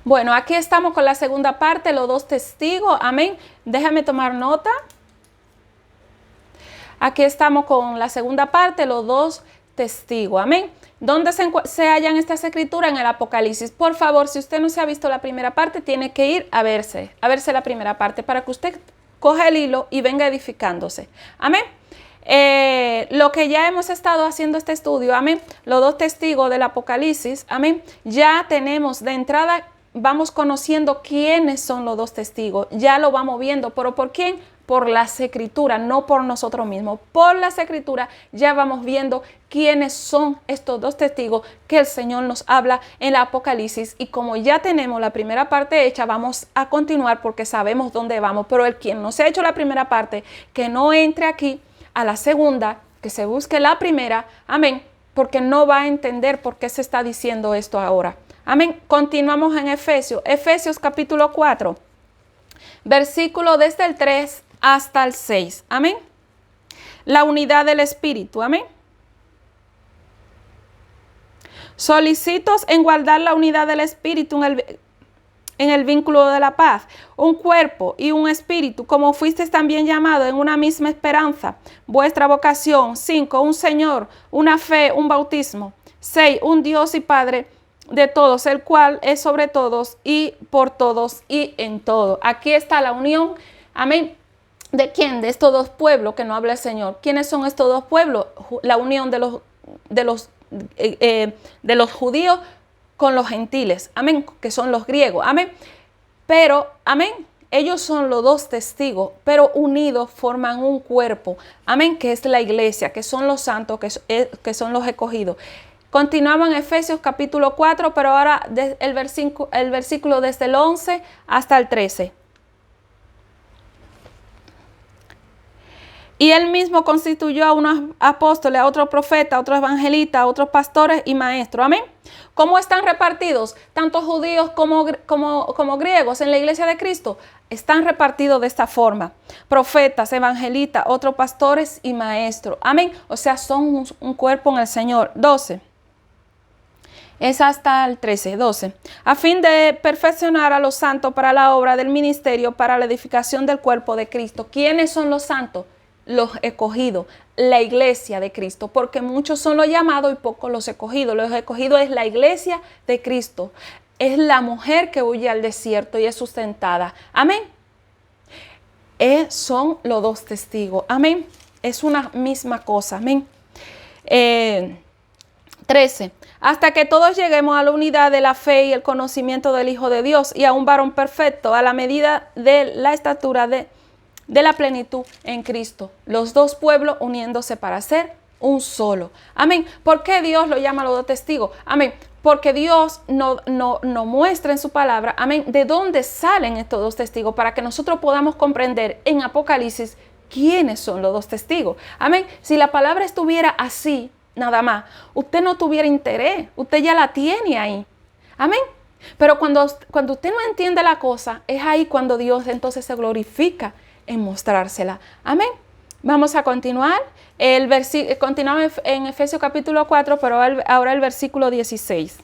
Bueno, aquí estamos con la segunda parte, los dos testigos. Amén. Déjame tomar nota. Aquí estamos con la segunda parte, los dos testigos. Amén. ¿Dónde se hallan estas escrituras? En el Apocalipsis. Por favor, si usted no se ha visto la primera parte, tiene que ir a verse la primera parte para que usted coja el hilo y venga edificándose. Amén. Lo que ya hemos estado haciendo este estudio, amén, los dos testigos del Apocalipsis, amén, ya tenemos de entrada, vamos conociendo quiénes son los dos testigos, ya lo vamos viendo, pero ¿por quién? Por las escrituras, no por nosotros mismos, por las escrituras ya vamos viendo quiénes son estos dos testigos que el Señor nos habla en el Apocalipsis. Y como ya tenemos la primera parte hecha, vamos a continuar porque sabemos dónde vamos, pero el quien no se ha hecho la primera parte, que no entre aquí a la segunda, que se busque la primera, amén, porque no va a entender por qué se está diciendo esto ahora. Amén. Continuamos en Efesios capítulo 4, versículo desde el 3 hasta el 6. Amén. La unidad del Espíritu. Amén. Solicitos en guardar la unidad del Espíritu en el vínculo de la paz, un cuerpo y un espíritu, como fuisteis también llamados en una misma esperanza, vuestra vocación. 5, un Señor, una fe, un bautismo. 6, un Dios y Padre de todos, el cual es sobre todos y por todos y en todo. Aquí está la unión, amén. ¿De quién? De estos dos pueblos que no habla el Señor. ¿Quiénes son estos dos pueblos? La unión de los judíos con los gentiles, amén, que son los griegos, amén. Pero, amén, ellos son los dos testigos, pero unidos forman un cuerpo, amén, que es la iglesia, que son los santos, que son los escogidos. Continuamos en Efesios capítulo 4, pero ahora el versículo desde el 11 hasta el 13. Y él mismo constituyó a unos apóstoles, a otros profetas, a otros evangelistas, a otros pastores y maestros. Amén. ¿Cómo están repartidos? Tanto judíos como griegos en la iglesia de Cristo. Están repartidos de esta forma. Profetas, evangelistas, otros pastores y maestros. Amén. O sea, son un cuerpo en el Señor. 12. Es hasta el 13, 12. A fin de perfeccionar a los santos para la obra del ministerio, para la edificación del cuerpo de Cristo. ¿Quiénes son los santos? Los escogidos, la iglesia de Cristo, porque muchos son los llamados y pocos los escogidos. Los escogidos es la iglesia de Cristo, es la mujer que huye al desierto y es sustentada. Amén. Son los dos testigos. Amén. Es una misma cosa. Amén. 13. Hasta que todos lleguemos a la unidad de la fe y el conocimiento del Hijo de Dios y a un varón perfecto, a la medida de la estatura de la plenitud en Cristo. Los dos pueblos uniéndose para ser un solo. Amén. ¿Por qué Dios lo llama a los dos testigos? Amén. Porque Dios no muestra en su palabra, amén, de dónde salen estos dos testigos para que nosotros podamos comprender en Apocalipsis quiénes son los dos testigos. Amén. Si la palabra estuviera así, nada más, usted no tuviera interés, usted ya la tiene ahí. Amén. Pero cuando usted no entiende la cosa, es ahí cuando Dios entonces se glorifica en mostrársela. Amén. Vamos a continuar. Continuamos en Efesios capítulo 4, pero ahora el versículo 16.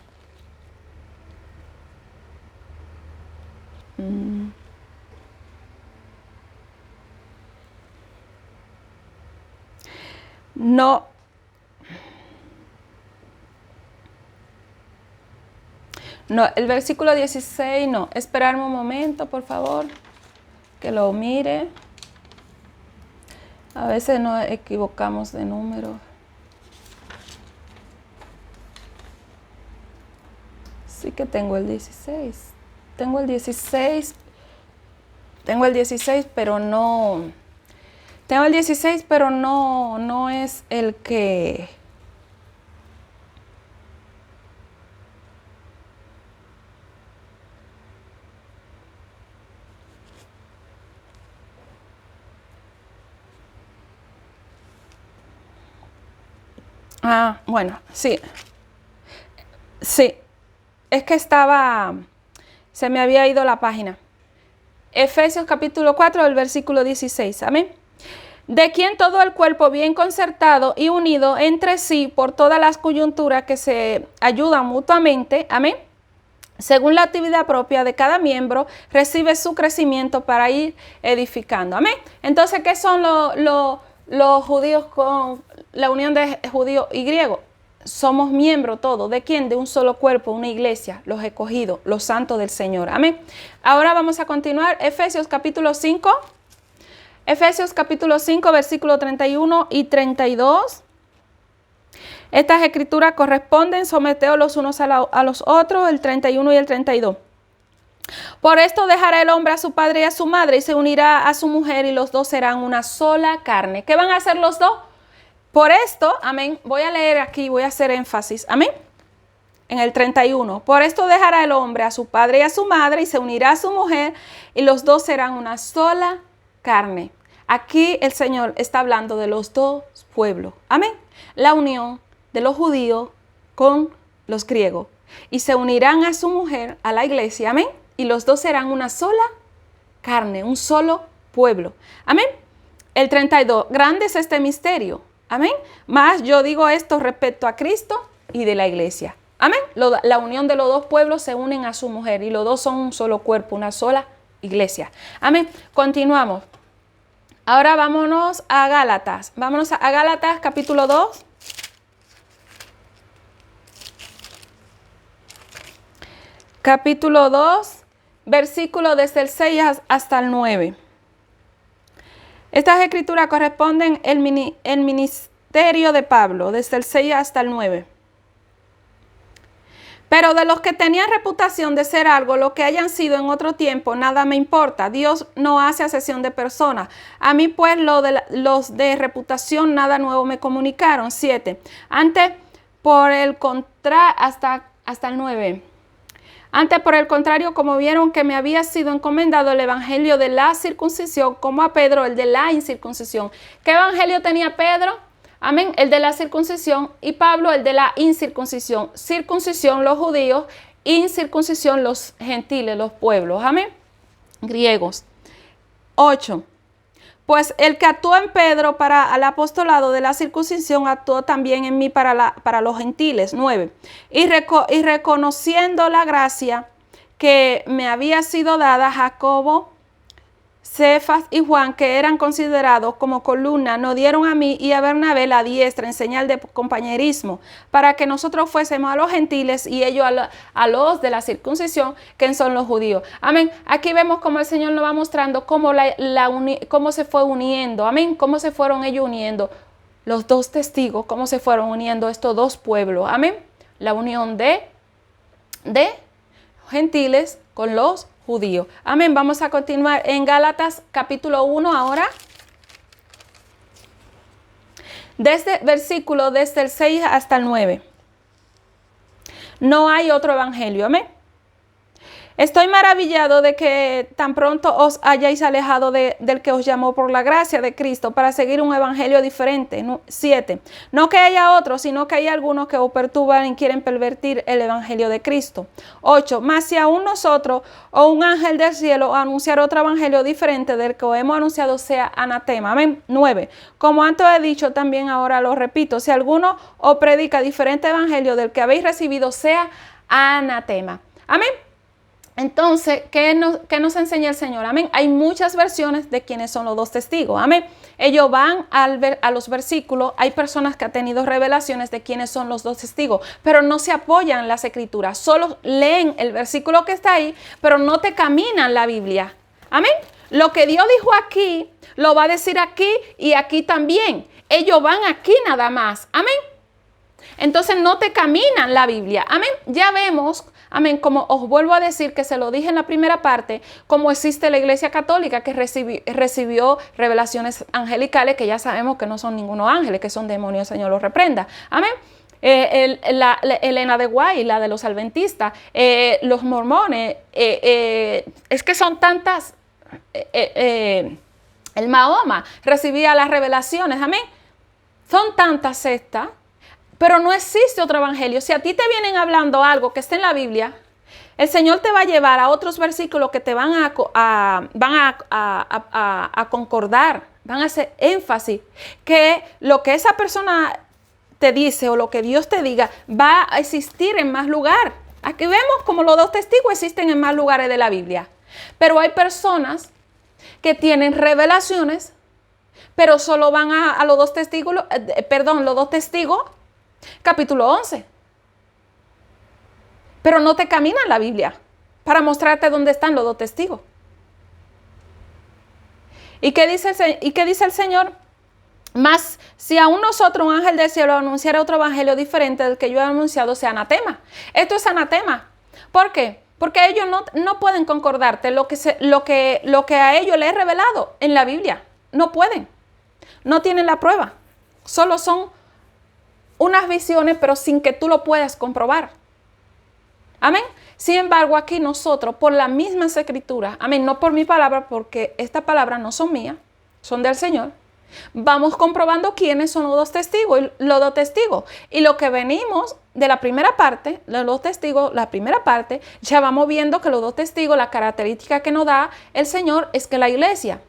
No. No, el versículo 16 no. Esperarme un momento, por favor, que lo mire. A veces nos equivocamos de número. Sí que tengo el 16. Tengo el 16, pero no. Tengo el 16, pero no es el que. Bueno, sí. Sí. Es que se me había ido la página. Efesios capítulo 4, el versículo 16. Amén. De quien todo el cuerpo bien concertado y unido entre sí por todas las coyunturas que se ayudan mutuamente. Amén. según la actividad propia de cada miembro, recibe su crecimiento para ir edificando. Amén. Entonces, ¿qué son los judíos con la unión de judío y griego? Somos miembros todos. ¿De quién? De un solo cuerpo, una iglesia, los escogidos, los santos del Señor. Amén. Ahora vamos a continuar. Efesios capítulo 5. Efesios capítulo 5, versículo 31 y 32. Estas escrituras corresponden, someteos los unos a los otros, el 31 y el 32. Por esto dejará el hombre a su padre y a su madre y se unirá a su mujer y los dos serán una sola carne. ¿Qué van a hacer los dos? Por esto, amén, voy a leer aquí, voy a hacer énfasis, amén, en el 31. Por esto dejará el hombre a su padre y a su madre y se unirá a su mujer y los dos serán una sola carne. Aquí el Señor está hablando de los dos pueblos, amén, la unión de los judíos con los griegos y se unirán a su mujer, a la iglesia, amén, y los dos serán una sola carne, un solo pueblo, amén. El 32, grande es este misterio, amén, más yo digo esto respecto a Cristo y de la iglesia, amén. La unión de los dos pueblos se unen a su mujer y los dos son un solo cuerpo, una sola iglesia, amén. Continuamos. Ahora vámonos a Gálatas, Gálatas capítulo 2. Capítulo 2, versículo desde el 6 hasta el 9. Estas escrituras corresponden el ministerio de Pablo, desde el 6 hasta el 9. Pero de los que tenían reputación de ser algo, lo que hayan sido en otro tiempo, nada me importa. Dios no hace acepción de personas. A mí pues los de reputación nada nuevo me comunicaron. 7. Antes por el contrario, hasta el 9. Antes, por el contrario, como vieron que me había sido encomendado el evangelio de la circuncisión, como a Pedro el de la incircuncisión. ¿Qué evangelio tenía Pedro? Amén, el de la circuncisión, y Pablo el de la incircuncisión. Circuncisión los judíos, incircuncisión los gentiles, los pueblos. Amén, griegos. 8. Pues el que actuó en Pedro para el apostolado de la circuncisión, actuó también en mí para los gentiles. 9. Y reconociendo la gracia que me había sido dada, Jacobo, Cefas y Juan, que eran considerados como columna, nos dieron a mí y a Bernabé la diestra en señal de compañerismo, para que nosotros fuésemos a los gentiles y ellos a los de la circuncisión, que son los judíos. Amén. Aquí vemos cómo el Señor nos va mostrando cómo, cómo se fue uniendo. Amén. Cómo se fueron ellos uniendo. Los dos testigos, cómo se fueron uniendo estos dos pueblos. Amén. La unión de gentiles con los judío. Amén. Vamos a continuar en Gálatas capítulo 1 ahora. Desde el 6 hasta el 9. No hay otro evangelio. Amén. Estoy maravillado de que tan pronto os hayáis alejado del que os llamó por la gracia de Cristo para seguir un evangelio diferente. 7. No que haya otro, sino que hay algunos que os perturban y quieren pervertir el evangelio de Cristo. 8. Mas si aún nosotros o un ángel del cielo anunciar otro evangelio diferente del que os hemos anunciado, sea anatema. Amén. 9. Como antes he dicho, también ahora lo repito, si alguno os predica diferente evangelio del que habéis recibido, sea anatema. Amén. Entonces, ¿qué nos enseña el Señor? Amén. Hay muchas versiones de quiénes son los dos testigos. Amén. Ellos van a los versículos. Hay personas que han tenido revelaciones de quiénes son los dos testigos, pero no se apoyan en las escrituras. Solo leen el versículo que está ahí, pero no te caminan la Biblia. Amén. Lo que Dios dijo aquí, lo va a decir aquí y aquí también. Ellos van aquí nada más. Amén. Entonces no te caminan la Biblia. Amén. Ya vemos, amén, como os vuelvo a decir que se lo dije en la primera parte, como existe la Iglesia Católica que recibió revelaciones angelicales que ya sabemos que no son ningunos ángeles, que son demonios, Señor los reprenda. Amén. Elena de White, la de los adventistas, los mormones, es que son tantas, el Mahoma recibía las revelaciones, amén. Son tantas sectas. Pero no existe otro evangelio. Si a ti te vienen hablando algo que está en la Biblia, el Señor te va a llevar a otros versículos que te van a concordar, van a hacer énfasis, que lo que esa persona te dice o lo que Dios te diga va a existir en más lugar. Aquí vemos como los dos testigos existen en más lugares de la Biblia. Pero hay personas que tienen revelaciones, pero solo van a los dos testigos, los dos testigos, capítulo 11. Pero no te caminan la Biblia para mostrarte dónde están los dos testigos. ¿Y qué dice el Señor? Mas si aún nosotros, un ángel del cielo, anunciara otro evangelio diferente del que yo he anunciado, sea anatema. Esto es anatema. ¿Por qué? Porque ellos no pueden concordarte lo que a ellos les he revelado en la Biblia. No pueden. No tienen la prueba. Solo son unas visiones, pero sin que tú lo puedas comprobar. Amén. Sin embargo, aquí nosotros, por las mismas escrituras, amén, no por mi palabra, porque estas palabras no son mías, son del Señor, vamos comprobando quiénes son los dos testigos. Y lo que venimos de la primera parte, los dos testigos, la primera parte, ya vamos viendo que los dos testigos, la característica que nos da el Señor es que la iglesia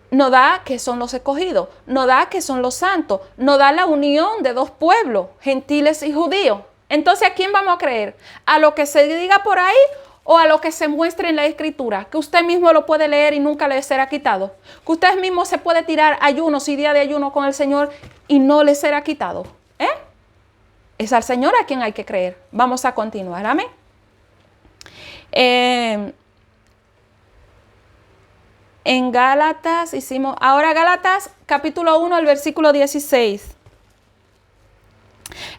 nos da que son los escogidos, nos da que son los santos, nos da la unión de dos pueblos, gentiles y judíos. Entonces, ¿a quién vamos a creer? ¿A lo que se diga por ahí o a lo que se muestre en la Escritura? Que usted mismo lo puede leer y nunca le será quitado. Que usted mismo se puede tirar ayunos y día de ayuno con el Señor y no le será quitado. Es al Señor a quien hay que creer. Vamos a continuar. Amén. En Gálatas ahora Gálatas capítulo 1, el versículo 16.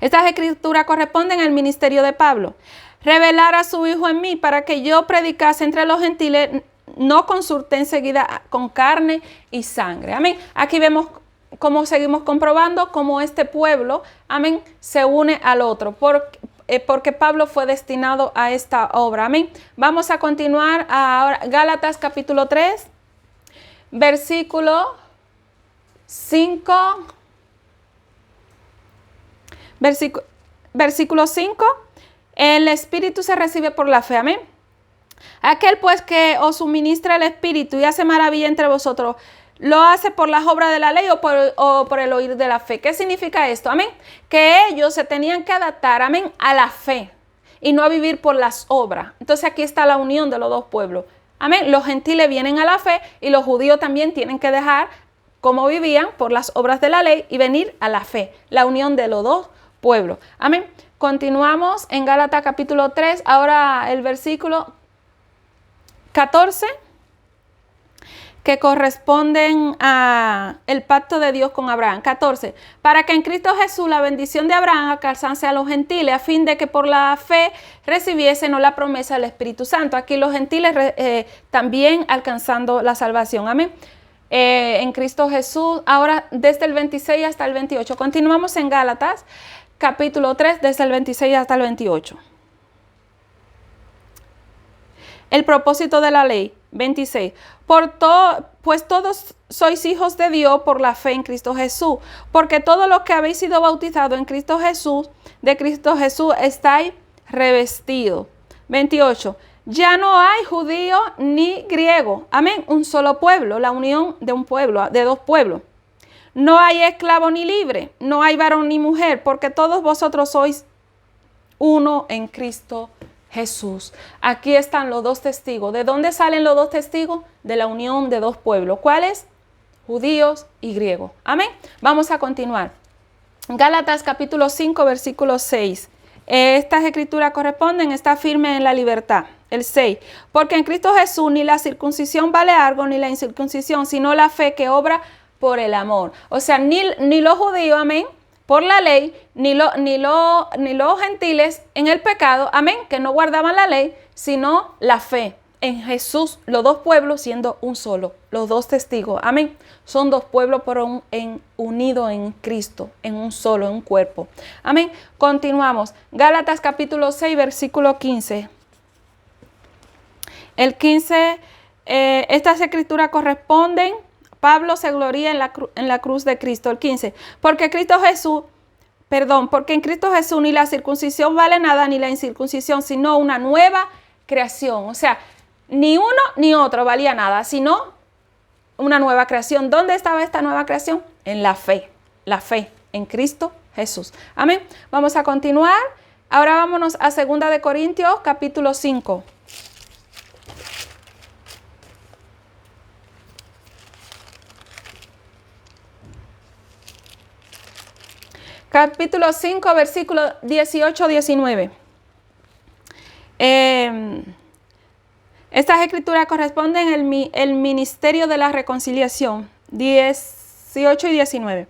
Estas escrituras corresponden al ministerio de Pablo. Revelar a su Hijo en mí para que yo predicase entre los gentiles, no consulté enseguida con carne y sangre. Amén. Aquí vemos cómo seguimos comprobando cómo este pueblo, amén, se une al otro. Porque Pablo fue destinado a esta obra. Amén. Vamos a continuar ahora. Gálatas capítulo 3, versículo 5. Versículo 5, el Espíritu se recibe por la fe, amén. Aquel pues que os suministra el Espíritu y hace maravilla entre vosotros, ¿lo hace por las obras de la ley o por el oír de la fe? ¿Qué significa esto? Amén. Que ellos se tenían que adaptar, amén, a la fe y no a vivir por las obras. Entonces aquí está la unión de los dos pueblos. Amén. Los gentiles vienen a la fe y los judíos también tienen que dejar cómo vivían por las obras de la ley y venir a la fe. La unión de los dos pueblo. Amén. Continuamos en Gálatas capítulo 3, ahora el versículo 14, que corresponden a el pacto de Dios con Abraham. 14. Para que en Cristo Jesús la bendición de Abraham alcanzase a los gentiles, a fin de que por la fe recibiesen la promesa del Espíritu Santo. Aquí los gentiles también alcanzando la salvación. Amén. En Cristo Jesús, ahora desde el 26 hasta el 28. Continuamos en Gálatas capítulo 3, desde el 26 hasta el 28. El propósito de la ley, 26. Pues todos sois hijos de Dios por la fe en Cristo Jesús, porque todos los que habéis sido bautizados en Cristo Jesús, de Cristo Jesús estáis revestidos. 28. Ya no hay judío ni griego, amén, un solo pueblo, la unión de un pueblo, de dos pueblos. No hay esclavo ni libre, no hay varón ni mujer, porque todos vosotros sois uno en Cristo Jesús. Aquí están los dos testigos. ¿De dónde salen los dos testigos? De la unión de dos pueblos. ¿Cuáles? Judíos y griegos. Amén. Vamos a continuar. Gálatas capítulo 5, versículo 6. Estas escrituras corresponden, está firme en la libertad. El 6. Porque en Cristo Jesús ni la circuncisión vale algo, ni la incircuncisión, sino la fe que obra por el amor. O sea, ni los judíos, amén, por la ley, ni los gentiles en el pecado, amén, que no guardaban la ley, sino la fe en Jesús, los dos pueblos siendo un solo, los dos testigos, amén. Son dos pueblos pero unidos en Cristo, en un solo, en un cuerpo. Amén. Continuamos. Gálatas capítulo 6, versículo 15. El 15, estas escrituras corresponden. Pablo se gloría en la cruz de Cristo. El 15. Porque en Cristo Jesús ni la circuncisión vale nada, ni la incircuncisión, sino una nueva creación. O sea, ni uno ni otro valía nada, sino una nueva creación. ¿Dónde estaba esta nueva creación? En la fe en Cristo Jesús. Amén. Vamos a continuar. Ahora vámonos a 2 de Corintios, capítulo 5. Capítulo 5, versículo 18-19. Estas escrituras corresponden al ministerio de la reconciliación, 18 y 19.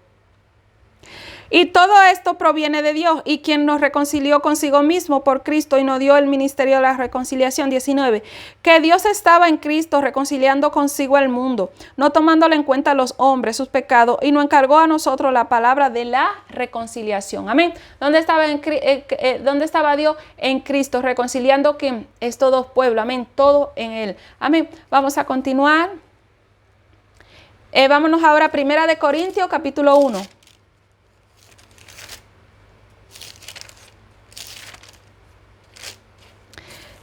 Y todo esto proviene de Dios, y quien nos reconcilió consigo mismo por Cristo y nos dio el ministerio de la reconciliación, 19. Que Dios estaba en Cristo reconciliando consigo al mundo, no tomándole en cuenta a los hombres sus pecados, y nos encargó a nosotros la palabra de la reconciliación. Amén. ¿Dónde estaba Dios? En Cristo, reconciliando que estos dos pueblos. Amén. Todo en Él. Amén. Vamos a continuar. Vámonos ahora a 1 de Corintios, capítulo 1.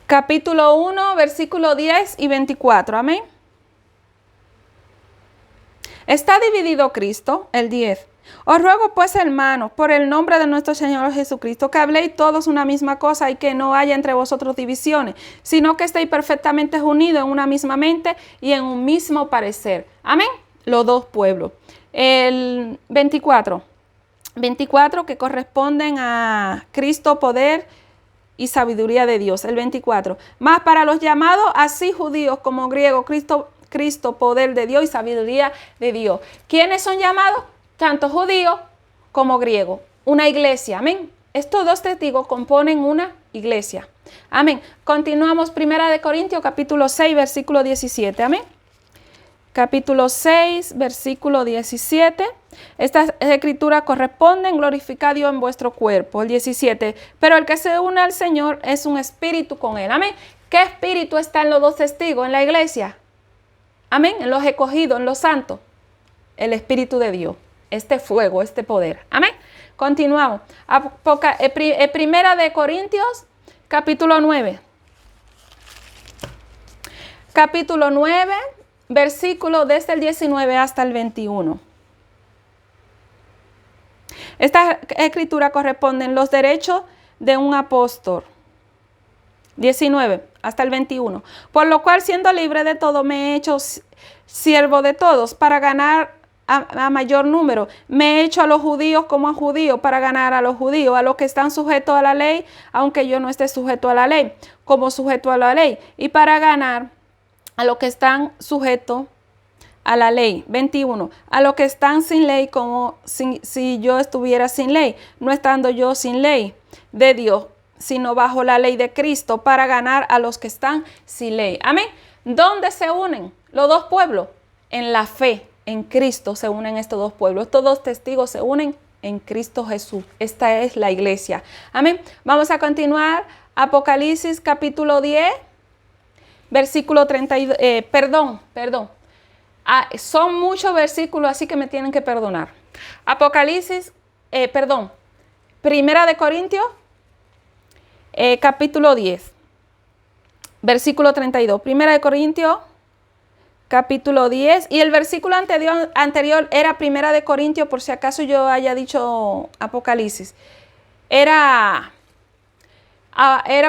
Capítulo 1, versículo 10 y 24. Amén. Está dividido Cristo, el 10. Os ruego pues, hermanos, por el nombre de nuestro Señor Jesucristo, que habléis todos una misma cosa y que no haya entre vosotros divisiones, sino que estéis perfectamente unidos en una misma mente y en un mismo parecer. Amén. Los dos pueblos. El 24. 24 que corresponden a Cristo, poder y sabiduría de Dios. El 24. Mas para los llamados, así judíos como griegos, Cristo, poder de Dios y sabiduría de Dios. ¿Quiénes son llamados? Tanto judíos como griegos. Una iglesia. Amén. Estos dos testigos componen una iglesia. Amén. Continuamos 1 de Corintios, capítulo 6, versículo 17. Amén. Capítulo 6, versículo 17. Estas escrituras corresponden, glorificad a Dios en vuestro cuerpo. El 17. Pero el que se une al Señor es un espíritu con Él. Amén. ¿Qué espíritu está en los dos testigos en la iglesia? Amén. En los escogidos, en los santos. El espíritu de Dios. Este fuego, este poder. Amén. Continuamos. Primera de Corintios, capítulo 9. Capítulo 9. Versículo desde el 19 hasta el 21. Esta escritura corresponde en los derechos de un apóstol. 19 hasta el 21. Por lo cual, siendo libre de todo, me he hecho siervo de todos para ganar a mayor número. Me he hecho a los judíos como a judíos para ganar a los judíos, a los que están sujetos a la ley, aunque yo no esté sujeto a la ley, como sujeto a la ley, y para ganar a los que están sujetos a la ley. 21. A los que están sin ley, como si yo estuviera sin ley, no estando yo sin ley de Dios, sino bajo la ley de Cristo, para ganar a los que están sin ley. Amén. ¿Dónde se unen los dos pueblos? En la fe, en Cristo se unen estos dos pueblos. Estos dos testigos se unen en Cristo Jesús. Esta es la iglesia. Amén. Vamos a continuar. Apocalipsis capítulo 10. Versículo 32, perdón. Son muchos versículos, así que me tienen que perdonar. Apocalipsis, Primera de Corintios, capítulo 10, versículo 32. Primera de Corintios, capítulo 10. Y el versículo anterior era Primera de Corintios, por si acaso yo haya dicho Apocalipsis. Era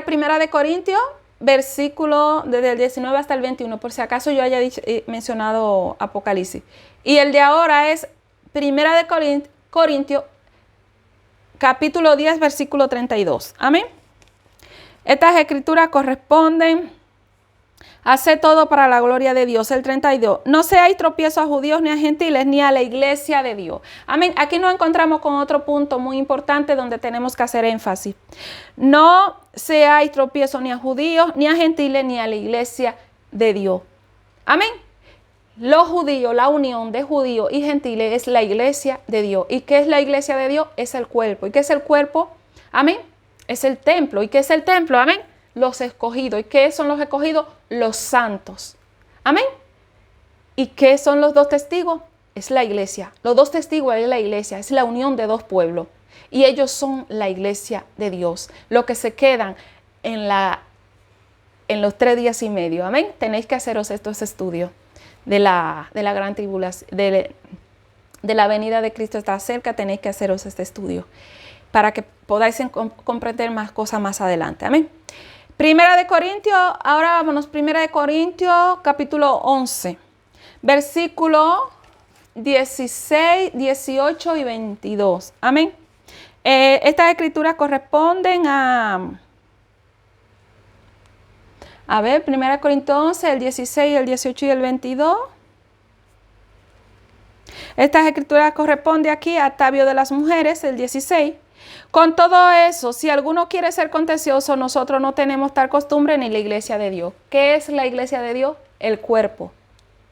Primera de Corintios, versículo desde el 19 hasta el 21, por si acaso yo haya mencionado Apocalipsis. Y el de ahora es Primera de Corintios, capítulo 10, versículo 32. Amén. Estas escrituras corresponden: hace todo para la gloria de Dios. El 32. No seáis tropiezo a judíos ni a gentiles ni a la iglesia de Dios. Amén. Aquí nos encontramos con otro punto muy importante donde tenemos que hacer énfasis. No seáis tropiezo ni a judíos ni a gentiles ni a la iglesia de Dios. Amén. Los judíos, la unión de judíos y gentiles es la iglesia de Dios. ¿Y qué es la iglesia de Dios? Es el cuerpo. ¿Y qué es el cuerpo? Amén. Es el templo. ¿Y qué es el templo? Amén. Los escogidos. ¿Y qué son los escogidos? Los santos. Amén. ¿Y qué son los dos testigos? Es la iglesia. Los dos testigos es la iglesia. Es la unión de dos pueblos. Y ellos son la iglesia de Dios. Los que se quedan en los 3 días y medio. Amén. Tenéis que haceros estos estudios de la gran tribulación, de la venida de Cristo está cerca. Tenéis que haceros este estudio para que podáis comprender más cosas más adelante. Amén. Primera de Corintios, ahora vámonos, Primera de Corintios, capítulo 11, versículo 16, 18 y 22. Amén. Estas escrituras corresponden a ver, 1 Corintios 11, el 16, el 18 y el 22. Estas escrituras corresponden aquí a Atavio de las mujeres, el 16. Con todo eso, si alguno quiere ser contencioso, nosotros no tenemos tal costumbre ni la iglesia de Dios. ¿Qué es la iglesia de Dios? El cuerpo.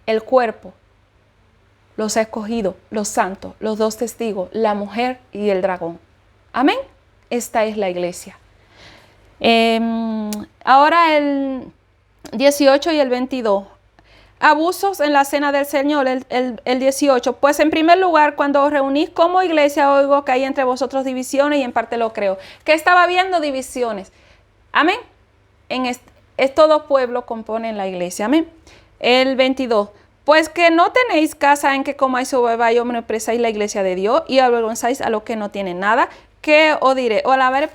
El cuerpo. Los escogidos, los santos, los dos testigos, la mujer y el dragón. Amén. Esta es la iglesia. Ahora el 18 y el 22. Abusos en la cena del Señor, el 18. Pues en primer lugar, cuando os reunís como iglesia, oigo que hay entre vosotros divisiones y en parte lo creo. ¿Qué estaba habiendo? Divisiones. Amén. Estos dos pueblos componen la iglesia. Amén. El 22. Pues que no tenéis casa en que comáis o bebáis o menospreciáis la iglesia de Dios y avergonzáis a los que no tienen nada. ¿Qué os diré? ¿O alabaré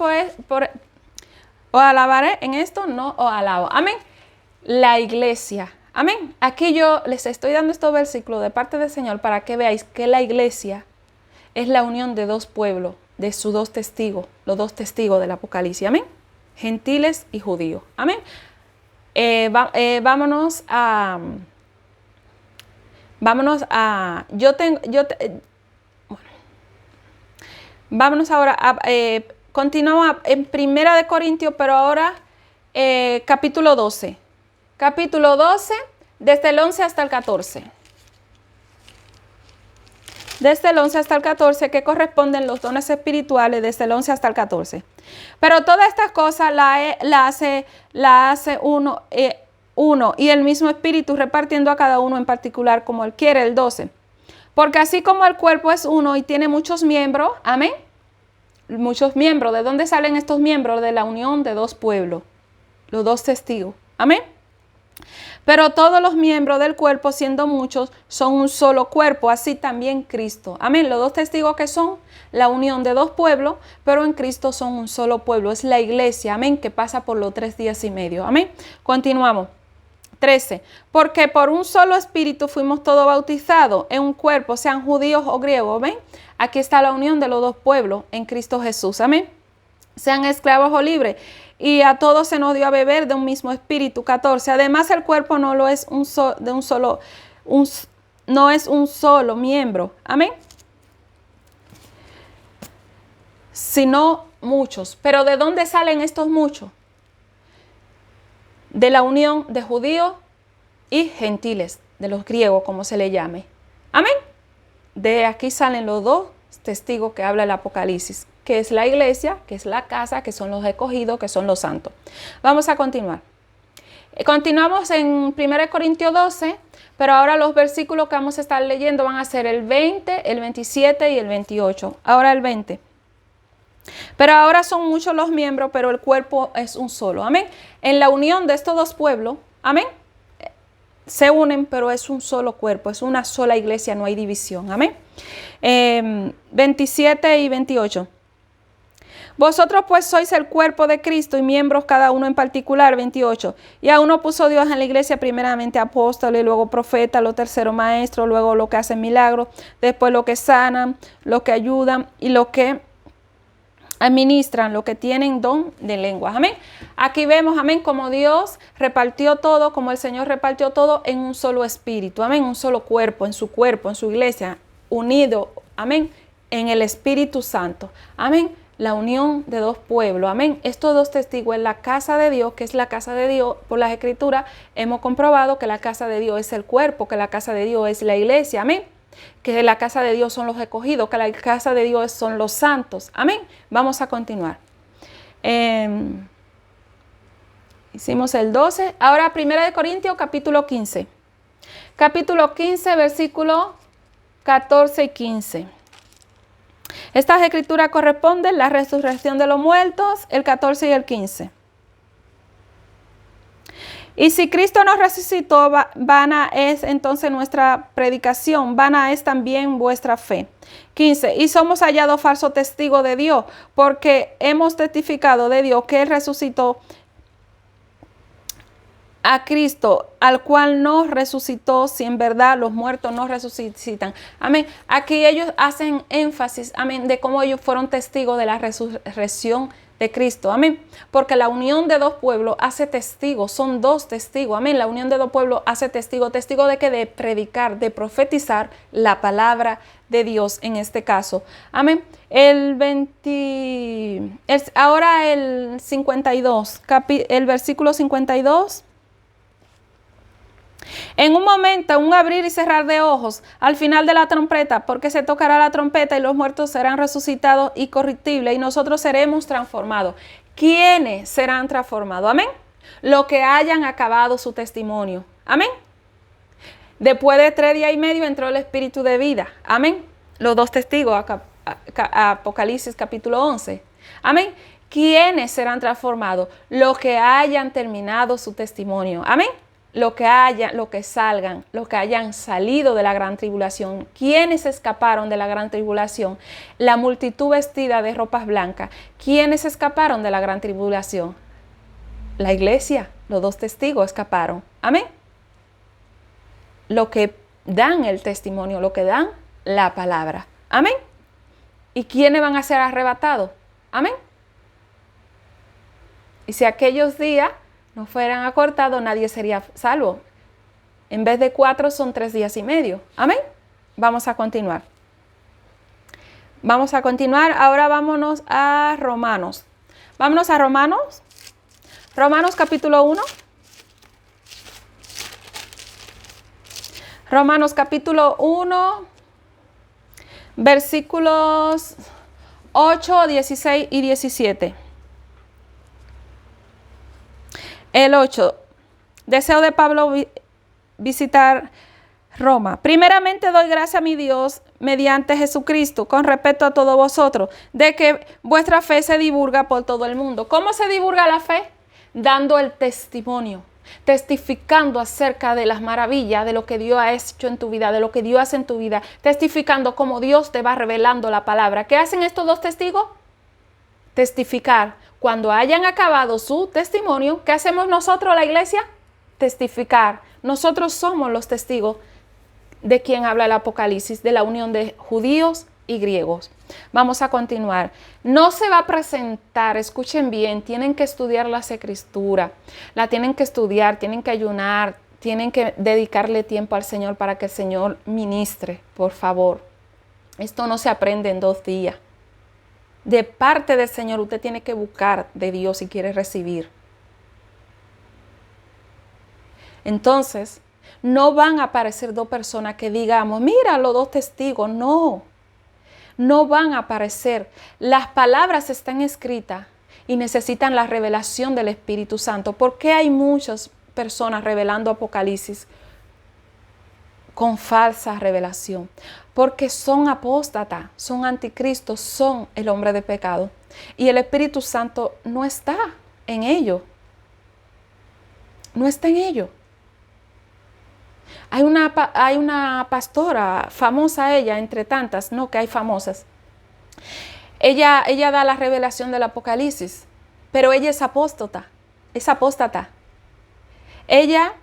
o alabaré en esto? No os alabo. Amén. La iglesia. Amén. Aquí yo les estoy dando estos versículos de parte del Señor para que veáis que la iglesia es la unión de dos pueblos, de sus dos testigos, los dos testigos del Apocalipsis. Amén. Gentiles y judíos. Amén. Vámonos vámonos ahora continuamos en Primera de Corintios, pero ahora capítulo 12. Capítulo 12, desde el 11 hasta el 14. Desde el 11 hasta el 14, que corresponden los dones espirituales, desde el 11 hasta el 14. Pero todas estas cosas la hace uno y el mismo espíritu, repartiendo a cada uno en particular como él quiere, el 12. Porque así como el cuerpo es uno y tiene muchos miembros, amén, muchos miembros. ¿De dónde salen estos miembros? De la unión de dos pueblos, los dos testigos, amén. Pero todos los miembros del cuerpo, siendo muchos, son un solo cuerpo, así también Cristo. Amén. Los dos testigos que son la unión de dos pueblos, pero en Cristo son un solo pueblo. Es la iglesia, amén, que pasa por los 3 días y medio. Amén. Continuamos. 13. Porque por un solo espíritu fuimos todos bautizados en un cuerpo, sean judíos o griegos. Amén. Aquí está la unión de los dos pueblos en Cristo Jesús. Amén. Sean esclavos o libres. Y a todos se nos dio a beber de un mismo espíritu. 14. Además, el cuerpo no lo es no es un solo miembro. Amén. Sino muchos. Pero ¿de dónde salen estos muchos? De la unión de judíos y gentiles, de los griegos, como se le llame. Amén. De aquí salen los dos testigos que habla el Apocalipsis, que es la iglesia, que es la casa, que son los escogidos, que son los santos. Vamos a continuar. Continuamos en 1 Corintios 12, pero ahora los versículos que vamos a estar leyendo van a ser el 20, el 27 y el 28. Ahora el 20. Pero ahora son muchos los miembros, pero el cuerpo es un solo. Amén. En la unión de estos dos pueblos, amén, se unen, pero es un solo cuerpo, es una sola iglesia, no hay división. Amén. 27 y 28. Vosotros pues sois el cuerpo de Cristo y miembros cada uno en particular. 28. Y a uno puso Dios en la iglesia primeramente apóstoles, luego profetas, los terceros maestros, luego los que hacen milagros, después los que sanan, los que ayudan y los que administran, los que tienen don de lenguas. Amén. Aquí vemos, amén, como Dios repartió todo, como el Señor repartió todo en un solo espíritu. Amén. Un solo cuerpo, en su iglesia, unido, amén, en el Espíritu Santo. Amén. La unión de dos pueblos. Amén. Estos dos testigos en la casa de Dios, que es la casa de Dios, por las Escrituras hemos comprobado que la casa de Dios es el cuerpo, que la casa de Dios es la iglesia. Amén. Que la casa de Dios son los escogidos, que la casa de Dios son los santos. Amén. Vamos a continuar. Hicimos el 12. Ahora 1 Corintios capítulo 15. Capítulo 15, versículos 14 y 15. Estas escrituras corresponden la resurrección de los muertos, el 14 y el 15. Y si Cristo nos resucitó, vana es entonces nuestra predicación, vana es también vuestra fe. 15. Y somos hallados falso testigo de Dios, porque hemos testificado de Dios que Él resucitó a Cristo, al cual no resucitó, si en verdad los muertos no resucitan. Amén. Aquí ellos hacen énfasis, amén, de cómo ellos fueron testigos de la resurrección de Cristo. Amén. Porque la unión de dos pueblos hace testigos, son dos testigos. Amén. La unión de dos pueblos hace testigo. ¿Testigo de qué? De predicar, de profetizar la palabra de Dios en este caso. Amén. Ahora el 52, el versículo 52. En un momento, un abrir y cerrar de ojos, al final de la trompeta, porque se tocará la trompeta y los muertos serán resucitados incorruptibles y nosotros seremos transformados. ¿Quiénes serán transformados? Amén. Los que hayan acabado su testimonio. Amén. Después de 3 días y medio entró el Espíritu de vida. Amén. Los dos testigos, Apocalipsis capítulo 11. Amén. ¿Quiénes serán transformados? Los que hayan terminado su testimonio. Amén. Los que hayan salido de la gran tribulación. ¿Quiénes escaparon de la gran tribulación? La multitud vestida de ropas blancas. ¿Quiénes escaparon de la gran tribulación? La iglesia, los dos testigos escaparon. Amén. Lo que dan el testimonio, lo que dan la palabra. Amén. ¿Y quiénes van a ser arrebatados? Amén. Y si aquellos días no fueran acortados, nadie sería salvo. En vez de 4 son 3 días y medio. Amén. Vamos a continuar. Vamos a continuar. Ahora vámonos a Romanos. Vámonos a Romanos. Romanos capítulo 1. Romanos capítulo 1, versículos 8, 16 y 17. El 8. Deseo de Pablo visitar Roma. Primeramente doy gracias a mi Dios mediante Jesucristo con respecto a todos vosotros, de que vuestra fe se divulga por todo el mundo. ¿Cómo se divulga la fe? Dando el testimonio, testificando acerca de las maravillas, de lo que Dios ha hecho en tu vida, de lo que Dios hace en tu vida, testificando cómo Dios te va revelando la palabra. ¿Qué hacen estos dos testigos? Testificar. Cuando hayan acabado su testimonio, ¿qué hacemos nosotros, la iglesia? Testificar. Nosotros somos los testigos de quien habla el Apocalipsis, de la unión de judíos y griegos. Vamos a continuar. No se va a presentar, escuchen bien, tienen que estudiar las escrituras, la tienen que estudiar, tienen que ayunar, tienen que dedicarle tiempo al Señor para que el Señor ministre, por favor. Esto no se aprende en 2 días. De parte del Señor, usted tiene que buscar de Dios si quiere recibir. Entonces, no van a aparecer 2 personas que digamos, mira, los 2 testigos. No, no van a aparecer. Las palabras están escritas y necesitan la revelación del Espíritu Santo. ¿Por qué hay muchas personas revelando Apocalipsis con falsa revelación? Porque son apóstatas, son anticristos, son el hombre de pecado. Y el Espíritu Santo no está en ellos. No está en ellos. Hay una pastora, famosa ella, entre tantas, no que hay famosas. Ella da la revelación del Apocalipsis, pero ella es apóstata. Es apóstata. Ella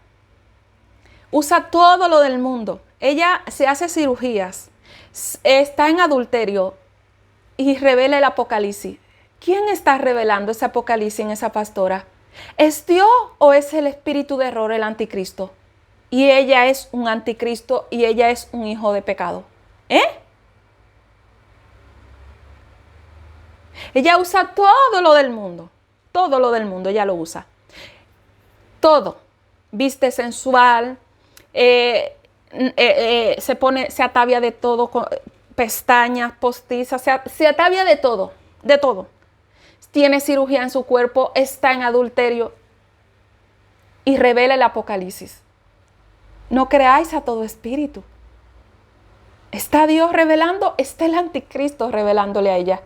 usa todo lo del mundo. Ella se hace cirugías, está en adulterio y revela el Apocalipsis. ¿Quién está revelando ese Apocalipsis en esa pastora? ¿Es Dios o es el espíritu de error, el anticristo? Y ella es un anticristo y ella es un hijo de pecado. Ella usa todo lo del mundo. Todo lo del mundo ella lo usa. Todo. Viste sensual, se atavia de todo, con pestañas postizas, se atavia de todo, de todo. Tiene cirugía en su cuerpo, está en adulterio y revela el Apocalipsis. No creáis a todo espíritu. ¿Está Dios revelando? Está el anticristo revelándole a ella.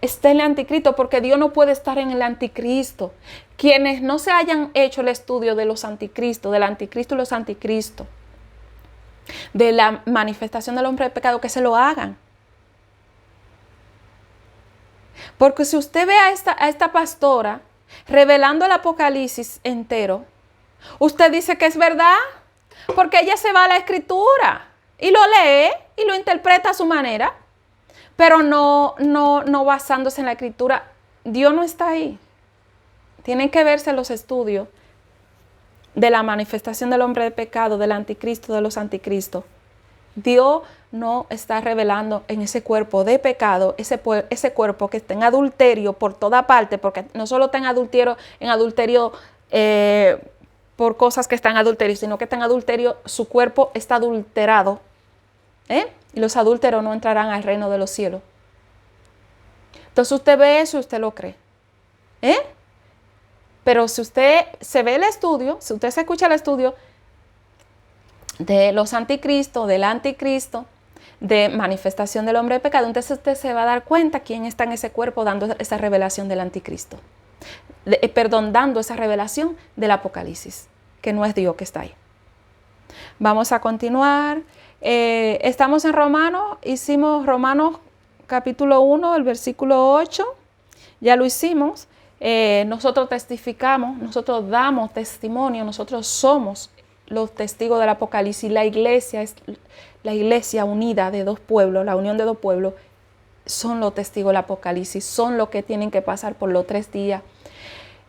está el anticristo, porque Dios no puede estar en el anticristo. Quienes no se hayan hecho el estudio de los anticristos, del anticristo y los anticristos, de la manifestación del hombre de pecado, que se lo hagan. Porque si usted ve a esta pastora revelando el Apocalipsis entero, usted dice que es verdad, porque ella se va a la Escritura y lo lee y lo interpreta a su manera, pero no basándose en la Escritura. Dios no está ahí. Tienen que verse los estudios de la manifestación del hombre de pecado, del anticristo, de los anticristos. Dios no está revelando en ese cuerpo de pecado, ese cuerpo que está en adulterio por toda parte, porque no solo está en adulterio por cosas que están en adulterio, sino que está en adulterio, su cuerpo está adulterado. Y los adúlteros no entrarán al reino de los cielos. Entonces usted ve eso y usted lo cree. Pero si usted se ve el estudio, si usted se escucha el estudio de los anticristos, del anticristo, de manifestación del hombre de pecado, entonces usted se va a dar cuenta quién está en ese cuerpo dando esa revelación del anticristo. Dando esa revelación del Apocalipsis, que no es Dios que está ahí. Vamos a continuar. Estamos en Romanos, hicimos Romanos capítulo 1, el versículo 8, ya lo hicimos. Nosotros testificamos, nosotros damos testimonio, nosotros somos los testigos del Apocalipsis. La iglesia es la iglesia unida de dos pueblos, la unión de dos pueblos, son los testigos del Apocalipsis, son los que tienen que pasar por los 3 días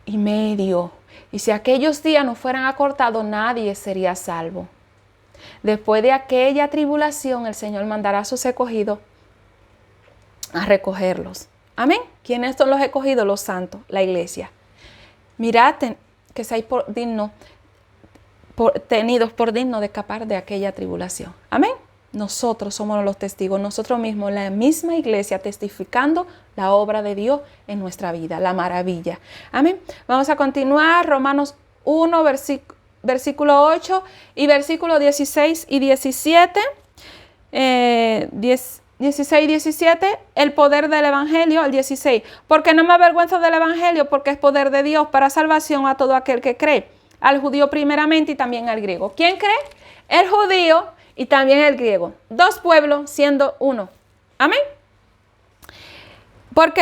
y medio. Y si aquellos días no fueran acortados, nadie sería salvo. Después de aquella tribulación, el Señor mandará a sus escogidos a recogerlos. Amén. ¿Quiénes son los escogidos? Los santos, la iglesia. Mirad que seáis tenidos por dignos de escapar de aquella tribulación. Amén. Nosotros somos los testigos, nosotros mismos, la misma iglesia, testificando la obra de Dios en nuestra vida, la maravilla. Amén. Vamos a continuar. Romanos 1, versículo 8 y versículo 16 y 17. 16 y 17, el poder del evangelio, el 16. Porque no me avergüenzo del evangelio, porque es poder de Dios para salvación a todo aquel que cree. Al judío primeramente y también al griego. ¿Quién cree? El judío y también el griego. 2 pueblos siendo uno. Amén. Porque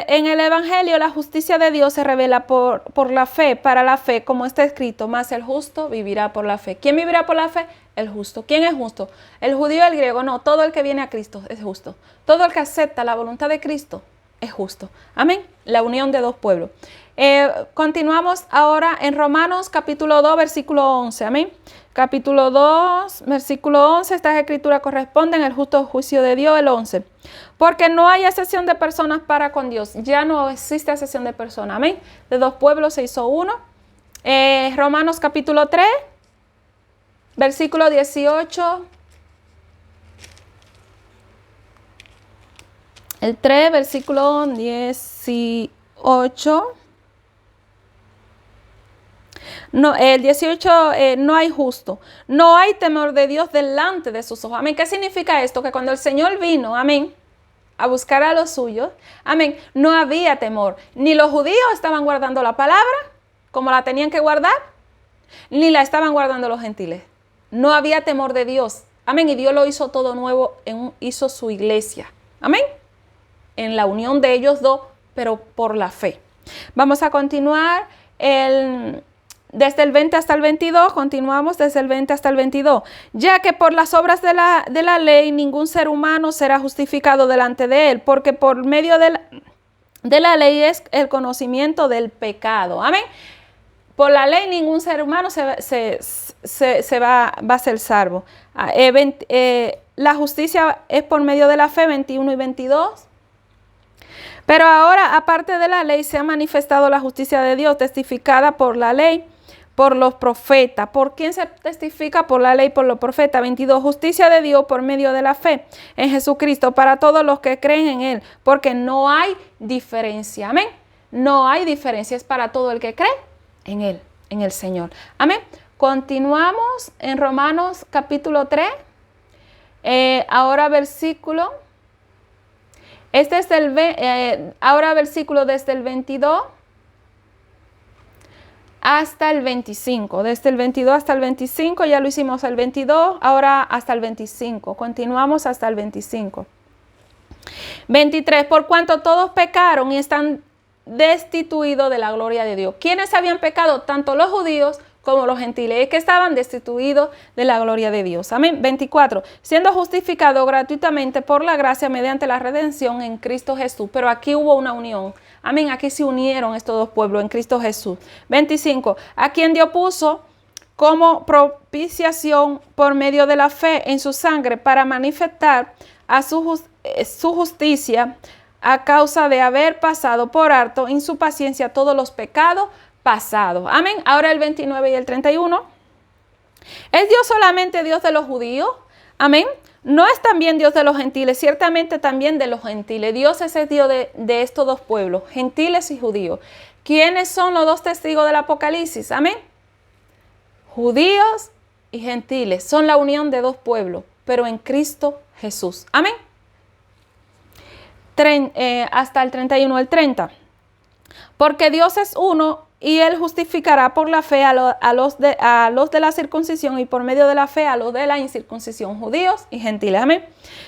en el evangelio la justicia de Dios se revela por la fe, para la fe, como está escrito, más el justo vivirá por la fe. ¿Quién vivirá por la fe? El justo. ¿Quién es justo? ¿El judío o el griego? No, todo el que viene a Cristo es justo. Todo el que acepta la voluntad de Cristo es justo. Amén. La unión de 2 pueblos. Continuamos ahora en Romanos capítulo 2, versículo 11. Amén. Capítulo 2, versículo 11. Estas escrituras corresponden al justo juicio de Dios, el 11. Porque no hay excepción de personas para con Dios. Ya no existe excepción de personas. Amén. De 2 pueblos se hizo uno. Romanos capítulo 3, versículo 18. El 3, versículo 18. No, el 18, no hay justo. No hay temor de Dios delante de sus ojos. Amén. ¿Qué significa esto? Que cuando el Señor vino, amén, a buscar a los suyos, amén, no había temor. Ni los judíos estaban guardando la palabra como la tenían que guardar, ni la estaban guardando los gentiles. No había temor de Dios. Amén. Y Dios lo hizo todo nuevo, hizo su iglesia. Amén. En la unión de ellos dos, pero por la fe. Vamos a continuar desde el 20 hasta el 22, continuamos desde el 20 hasta el 22. Ya que por las obras de la ley ningún ser humano será justificado delante de él, porque por medio de la ley es el conocimiento del pecado. Amén. Por la ley ningún ser humano va a ser salvo. La justicia es por medio de la fe, 21 y 22. Pero ahora, aparte de la ley, se ha manifestado la justicia de Dios, testificada por la ley, por los profetas. ¿Por quién se testifica? Por la ley, por los profetas. 22. Justicia de Dios por medio de la fe en Jesucristo para todos los que creen en Él, porque no hay diferencia. Amén. No hay diferencia, es para todo el que cree en Él, en el Señor. Amén. Continuamos en Romanos capítulo 3. Ahora versículo Este es ahora versículo desde el 22 hasta el 25. Desde el 22 hasta el 25, ya lo hicimos el 22, ahora hasta el 25. Continuamos hasta el 25. 23. Por cuanto todos pecaron y están destituidos de la gloria de Dios. ¿Quiénes habían pecado? Tanto los judíos como los gentiles, que estaban destituidos de la gloria de Dios. Amén. 24. Siendo justificado gratuitamente por la gracia mediante la redención en Cristo Jesús. Pero aquí hubo una unión. Amén. Aquí se unieron estos dos pueblos en Cristo Jesús. 25. A quien Dios puso como propiciación por medio de la fe en su sangre para manifestar a su justicia a causa de haber pasado por alto en su paciencia todos los pecados pasados. Amén. Ahora el 29 y el 31. ¿Es Dios solamente Dios de los judíos? Amén. ¿No es también Dios de los gentiles? Ciertamente también de los gentiles. Dios es el Dios de estos dos pueblos, gentiles y judíos. ¿Quiénes son los dos testigos del Apocalipsis? Amén. Judíos y gentiles. Son la unión de dos pueblos, pero en Cristo Jesús. Amén. Hasta el 31, el 30. Porque Dios es uno y Él justificará por la fe a los de la circuncisión y por medio de la fe a los de la incircuncisión, judíos y gentiles. Amén.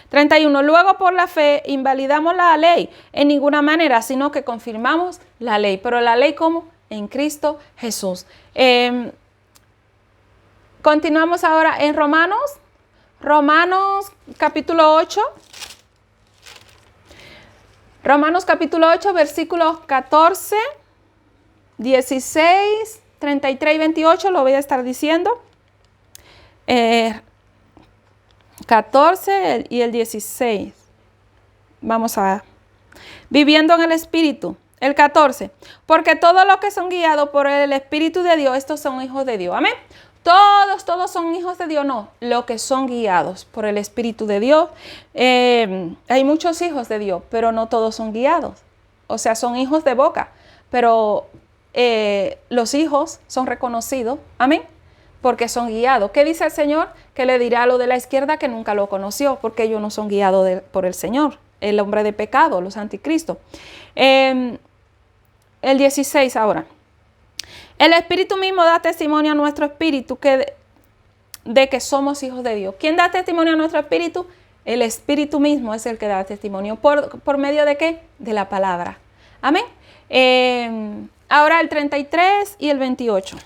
31. Luego por la fe invalidamos la ley en ninguna manera, sino que confirmamos la ley. Pero la ley, ¿cómo? En Cristo Jesús. Continuamos ahora en Romanos capítulo 8. Romanos capítulo 8, versículos 14, 16, 33 y 28, lo voy a estar diciendo. 14 y el 16. Vamos a viviendo en el Espíritu. El 14. Porque todos los que son guiados por el Espíritu de Dios, estos son hijos de Dios. Amén. Todos son hijos de Dios, no, los que son guiados por el Espíritu de Dios. Hay muchos hijos de Dios, pero no todos son guiados. O sea, son hijos de boca, pero los hijos son reconocidos, amén, porque son guiados. ¿Qué dice el Señor? Que le dirá a lo de la izquierda que nunca lo conoció, porque ellos no son guiados por el Señor, el hombre de pecado, los anticristos. El 16 ahora. El Espíritu mismo da testimonio a nuestro espíritu de que somos hijos de Dios. ¿Quién da testimonio a nuestro espíritu? El Espíritu mismo es el que da testimonio. ¿Por medio de qué? De la palabra. Amén. Ahora el 33 y el 28.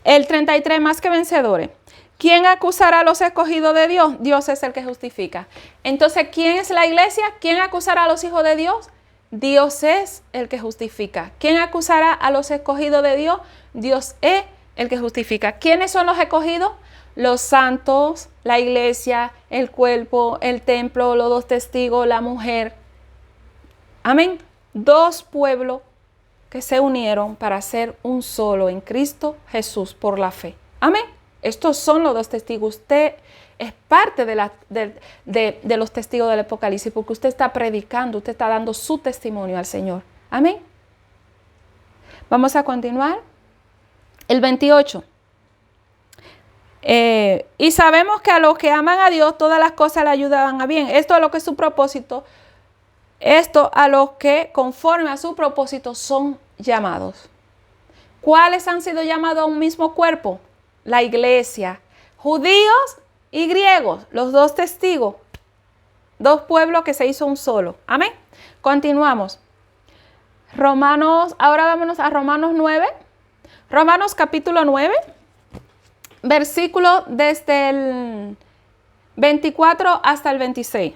El 33, más que vencedores. ¿Quién acusará a los escogidos de Dios? Dios es el que justifica. Entonces, ¿quién es la iglesia? ¿Quién acusará a los hijos de Dios? Dios es el que justifica. ¿Quién acusará a los escogidos de Dios? Dios es el que justifica. ¿Quiénes son los escogidos? Los santos, la iglesia, el cuerpo, el templo, los dos testigos, la mujer. Amén. Dos pueblos que se unieron para ser un solo en Cristo Jesús por la fe. Amén. Estos son los dos testigos. Usted es parte de los testigos del Apocalipsis porque usted está predicando, usted está dando su testimonio al Señor. Amén. Vamos a continuar. El 28. Y sabemos que a los que aman a Dios todas las cosas le ayudan a bien. Esto es lo que es su propósito. Esto a los que conforme a su propósito son llamados. ¿Cuáles han sido llamados a un mismo cuerpo? La iglesia. Judíos y griegos, los dos testigos. Dos pueblos que se hizo un solo. Amén. Continuamos. Ahora vámonos a Romanos 9. Romanos capítulo 9. Versículo desde el 24 hasta el 26.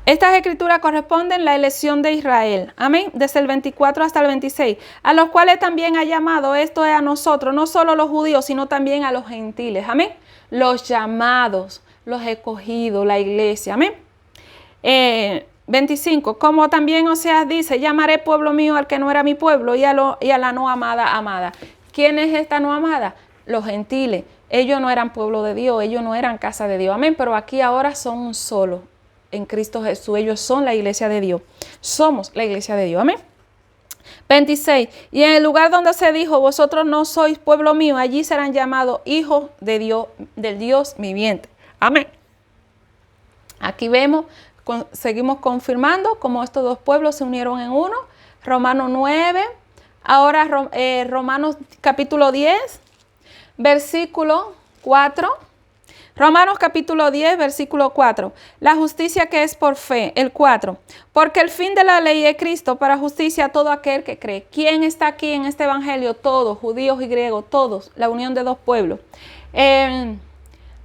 Estas escrituras corresponden a la elección de Israel. Amén. Desde el 24 hasta el 26. A los cuales también ha llamado, esto es a nosotros, no solo los judíos, sino también a los gentiles. Amén. Los llamados, los escogidos, la iglesia. Amén. 25. Como también Oseas dice, llamaré pueblo mío al que no era mi pueblo y a la no amada, amada. ¿Quién es esta no amada? Los gentiles. Ellos no eran pueblo de Dios, ellos no eran casa de Dios. Amén. Pero aquí ahora son un solo. En Cristo Jesús, ellos son la iglesia de Dios. Somos la iglesia de Dios. Amén. 26. Y en el lugar donde se dijo, vosotros no sois pueblo mío, allí serán llamados hijos de Dios, del Dios viviente. Amén. Aquí vemos, seguimos confirmando cómo estos dos pueblos se unieron en uno. Romanos 9. Ahora Romanos capítulo 10, versículo 4. Romanos capítulo 10, versículo 4. La justicia que es por fe, el 4. Porque el fin de la ley es Cristo para justicia a todo aquel que cree. ¿Quién está aquí en este evangelio? Todos, judíos y griegos, todos, la unión de dos pueblos.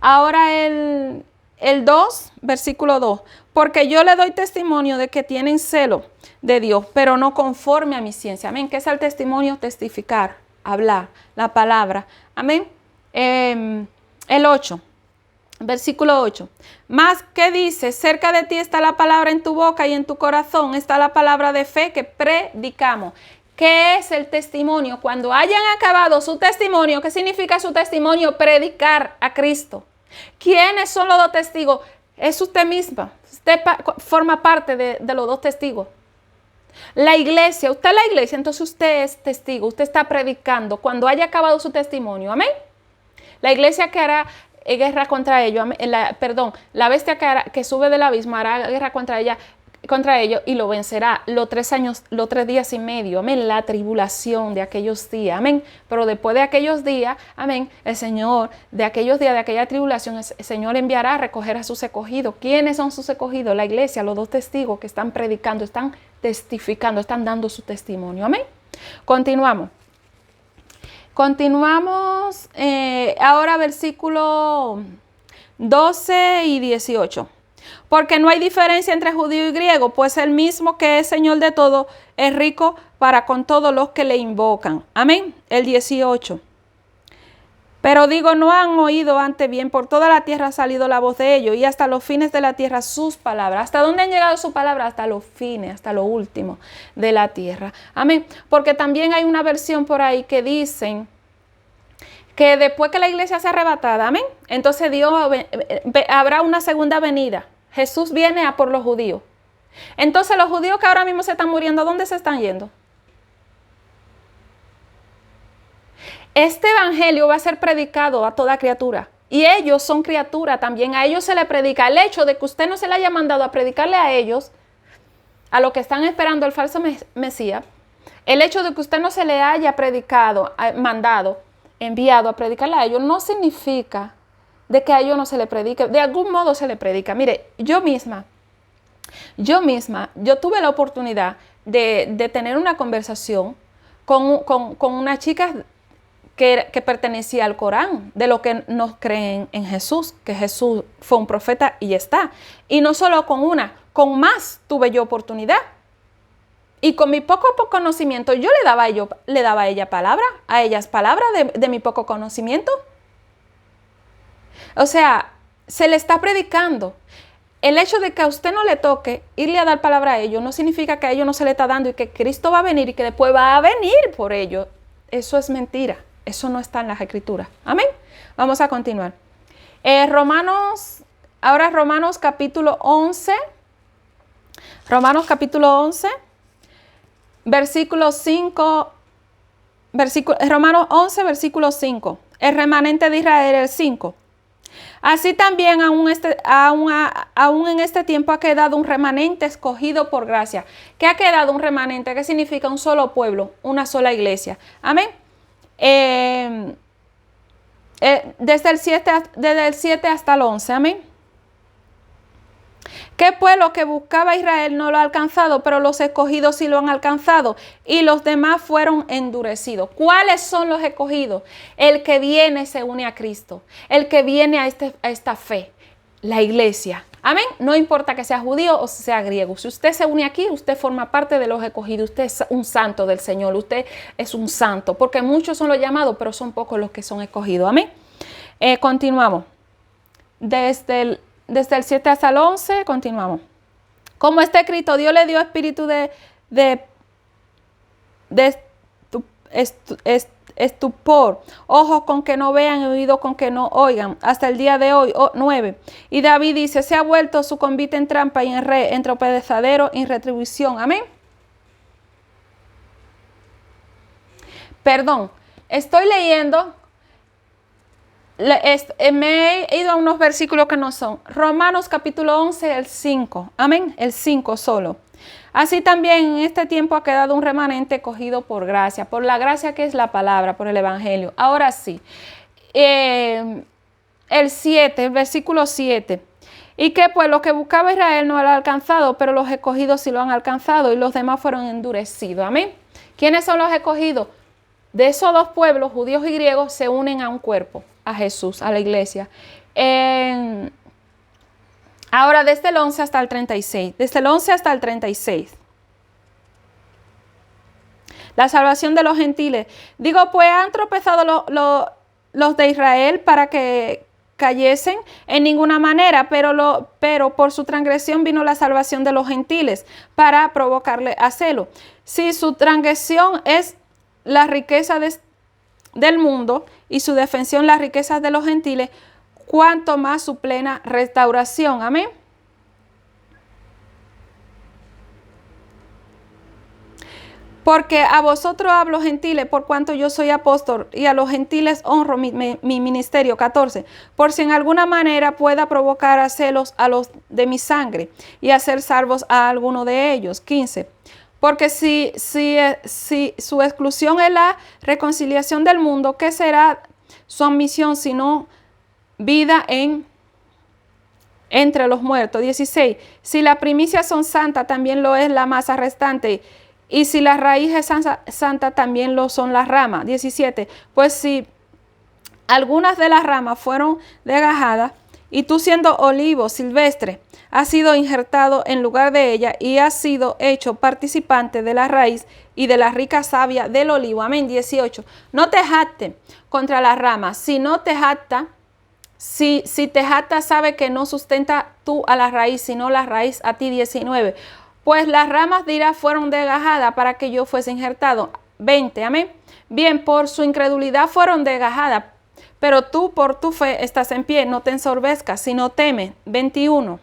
Ahora el 2, versículo 2. Porque yo le doy testimonio de que tienen celo de Dios, pero no conforme a mi ciencia. Amén. ¿Qué es el testimonio? Testificar, hablar, la palabra. Amén. El 8. Versículo 8. Más que dice, cerca de ti está la palabra en tu boca y en tu corazón está la palabra de fe que predicamos. ¿Qué es el testimonio? Cuando hayan acabado su testimonio, ¿qué significa su testimonio? Predicar a Cristo. ¿Quiénes son los dos testigos? Es usted misma. Usted forma parte de los dos testigos. La iglesia, usted es la iglesia, entonces usted es testigo, usted está predicando cuando haya acabado su testimonio. Amén. La iglesia que hará guerra contra ellos, la bestia que sube del abismo hará guerra contra ellos y lo vencerá los 3 días y medio, amén, la tribulación de aquellos días, amén, pero después de aquellos días, amén, el Señor, de aquellos días, de aquella tribulación, el Señor enviará a recoger a sus escogidos. ¿Quiénes son sus escogidos? La iglesia, los dos testigos que están predicando, están testificando, están dando su testimonio, amén. Continuamos ahora versículo 12 y 18. Porque no hay diferencia entre judío y griego, pues el mismo que es Señor de todo es rico para con todos los que le invocan. Amén. El 18. Pero digo, no han oído antes bien, por toda la tierra ha salido la voz de ellos y hasta los fines de la tierra sus palabras. ¿Hasta dónde han llegado sus palabras? Hasta los fines, hasta lo último de la tierra. Amén. Porque también hay una versión por ahí que dicen que después que la iglesia sea arrebatada, amén, entonces Dios habrá una segunda venida. Jesús viene a por los judíos. Entonces los judíos que ahora mismo se están muriendo, ¿dónde se están yendo? Este evangelio va a ser predicado a toda criatura. Y ellos son criatura también. A ellos se les predica. El hecho de que usted no se le haya mandado a predicarle a ellos, a los que están esperando el falso Mesías, el hecho de que usted no se le haya predicado, enviado a predicarle a ellos, no significa de que a ellos no se le predique. De algún modo se le predica. Mire, yo misma, tuve la oportunidad de tener una conversación con una chica que pertenecía al Corán, de lo que nos creen en Jesús, que Jesús fue un profeta y está. Y no solo con una, con más tuve yo oportunidad. Y con mi poco conocimiento, yo le daba a ellas palabras de mi poco conocimiento. O sea, se le está predicando. El hecho de que a usted no le toque irle a dar palabra a ellos no significa que a ellos no se le está dando y que Cristo va a venir y que después va a venir por ellos. Eso es mentira. Eso no está en las Escrituras. Amén. Vamos a continuar. Romanos capítulo 11. Romanos capítulo 11. Versículo 5. Romanos 11, versículo 5. El remanente de Israel, el 5. Así también aún en este tiempo ha quedado un remanente escogido por gracia. ¿Qué ha quedado un remanente? ¿Qué significa? Un solo pueblo, una sola iglesia. Amén. Desde el 7 hasta el 11. Amén. ¿Qué pueblo que buscaba Israel no lo ha alcanzado, pero los escogidos sí lo han alcanzado y los demás fueron endurecidos? ¿Cuáles son los escogidos? El que viene se une a Cristo, el que viene a esta fe, la iglesia. Amén. No importa que sea judío o sea griego. Si usted se une aquí, usted forma parte de los escogidos. Usted es un santo del Señor. Usted es un santo, porque muchos son los llamados, pero son pocos los que son escogidos. Amén. Continuamos. Desde el 7 hasta el 11, continuamos. Como está escrito, Dios le dio espíritu de estupor, ojos con que no vean y oídos con que no oigan, hasta el día de hoy, 9. Y David dice, se ha vuelto su convite en trampa y en red, en tropezadero y en retribución. Amén. Perdón, estoy leyendo, me he ido a unos versículos que no son. Romanos capítulo 11, el 5. Amén, el 5 solo. Así también en este tiempo ha quedado un remanente cogido por la gracia que es la palabra, por el evangelio. Ahora sí, el 7, el versículo 7. Y que pues lo que buscaba Israel no lo ha alcanzado, pero los escogidos sí lo han alcanzado y los demás fueron endurecidos. Amén. ¿Quiénes son los escogidos? De esos dos pueblos, judíos y griegos, se unen a un cuerpo, a Jesús, a la iglesia. Ahora desde el 11 hasta el 36. Desde el 11 hasta el 36. La salvación de los gentiles. Digo, pues han tropezado los de Israel para que cayesen en ninguna manera, pero por su transgresión vino la salvación de los gentiles para provocarle a celo. Si su transgresión es la riqueza del mundo y su defensión las riquezas de los gentiles, cuanto más su plena restauración. Amén. Porque a vosotros hablo gentiles, por cuanto yo soy apóstol, y a los gentiles honro mi ministerio. 14. Por si en alguna manera pueda provocar a celos a los de mi sangre y hacer salvos a alguno de ellos. 15. Porque si su exclusión es la reconciliación del mundo, ¿qué será su admisión sino vida entre los muertos? 16. Si las primicias son santas, también lo es la masa restante. Y si la raíz es santa, también lo son las ramas. 17. Pues si algunas de las ramas fueron desgajadas, y tú siendo olivo silvestre, has sido injertado en lugar de ella y has sido hecho participante de la raíz y de la rica savia del olivo. Amén. 18. No te jactes contra las ramas. Si no te jactas, si te jactas, sabe que no sustenta tú a la raíz, sino la raíz a ti. 19. Pues las ramas dirá fueron desgajadas para que yo fuese injertado. 20. Amén. Bien, por su incredulidad fueron desgajadas, pero tú por tu fe estás en pie. No te ensorbezcas, sino teme. 21.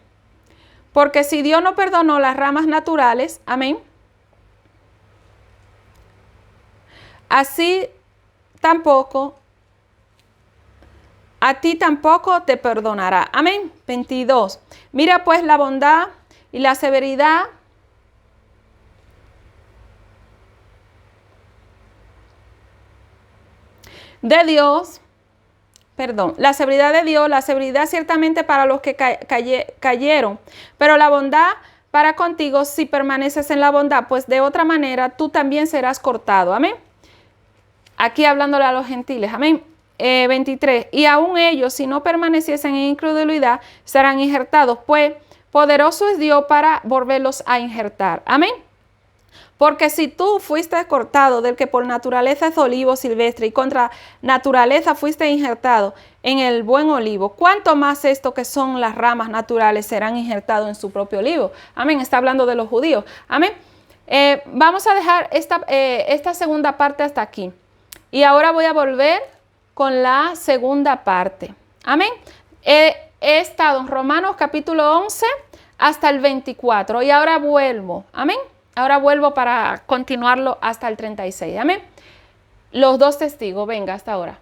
Porque si Dios no perdonó las ramas naturales, amén, así tampoco, a ti tampoco te perdonará. Amén. 22. Mira pues la bondad y la severidad de Dios, la severidad de Dios, la severidad ciertamente para los que cayeron, pero la bondad para contigo si permaneces en la bondad, pues de otra manera tú también serás cortado. Amén. Aquí hablándole a los gentiles. Amén. 23. Y aún ellos, si no permaneciesen en incredulidad, serán injertados, pues poderoso es Dios para volverlos a injertar. Amén. Porque si tú fuiste cortado del que por naturaleza es olivo silvestre y contra naturaleza fuiste injertado en el buen olivo, ¿cuánto más esto que son las ramas naturales serán injertados en su propio olivo? Amén. Está hablando de los judíos. Amén. Vamos a dejar esta segunda parte hasta aquí. Y ahora voy a volver con la segunda parte. Amén. He estado en Romanos capítulo 11 hasta el 24 y ahora vuelvo. Amén. Ahora vuelvo para continuarlo hasta el 36. Amén. Los dos testigos, venga, hasta ahora.